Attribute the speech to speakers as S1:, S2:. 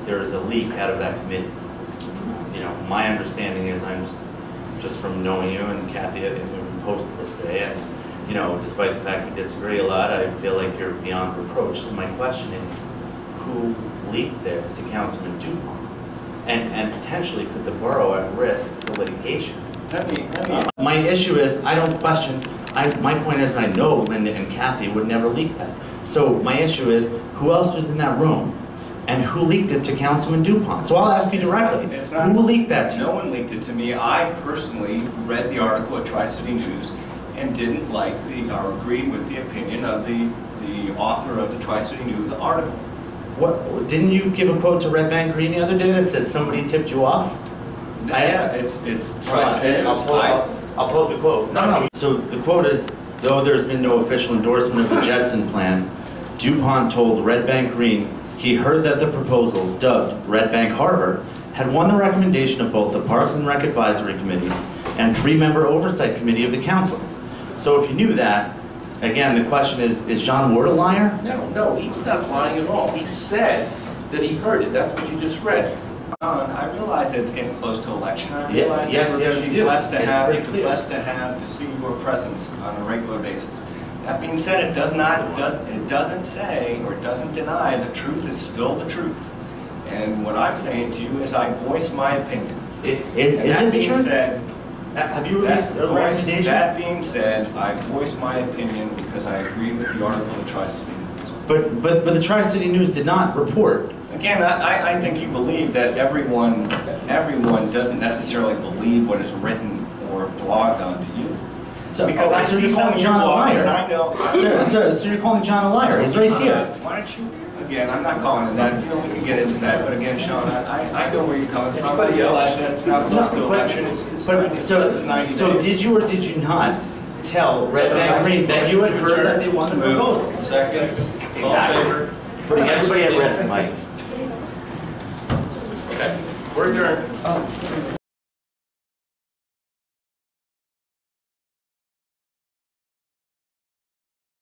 S1: there is a leak out of that committee. You know, my understanding is, I'm just from knowing you and Kathy, I think we posted this today, and you know, despite the fact we disagree a lot, I feel like you're beyond reproach. So my question is, who leaked this to Councilman Dupont? And potentially put the borough at risk for litigation? My issue is, I don't question, my point is, I know Linda and Kathy would never leak that. So my issue is, who else was in that room? And who leaked it to Councilman Dupont? So I'll ask you directly, who leaked that to you?
S2: No one leaked it to me. I personally read the article at Tri-City News and didn't like or agreed with the opinion of the author of the Tri-City News article.
S1: What, didn't you give a quote to Red Bank Green the other day that said somebody tipped you off?
S2: Yeah, it's Tri-City News.
S1: I'll pull up the quote. No. So the quote is, though there's been no official endorsement of the Jetson plan, Dupont told Red Bank Green he heard that the proposal, dubbed Red Bank Harbor, had won the recommendation of both the Parks and Rec Advisory Committee and 3-member Oversight Committee of the Council. So if you knew that, again, the question is John Ward a liar?
S3: No, he's not lying at all. He said that he heard it. That's what you just read.
S2: I realize that it's getting close to election. I realize
S1: yes,
S2: that we're
S1: you do.
S2: blessed to have to see your presence on a regular basis. That being said, it doesn't say or it doesn't deny the truth is still the truth. And what I'm saying to you is I voice my opinion.
S1: That being
S2: said,
S1: have you released a recommendation?
S2: That being said, I voice my opinion because I agree with the article of Tri-City News.
S1: But the Tri-City News did not report.
S2: Again, I think you believe that everyone doesn't necessarily believe what is written or blogged onto you.
S1: So,
S2: because I see some of your blogs and I know.
S1: So you're calling John a liar? He's right here.
S2: Why don't you? Again, I'm not calling him that. You know, we can get into that. But again, Sean, I know where you're coming from. I realize that it's not close to election. It's less than 90 days.
S1: So did you or did you not tell Red Bank Green that you had heard that they won the proposal?
S3: Second. All in favor?
S1: Putting everybody at risk, Mike.
S3: Okay. We're adjourned.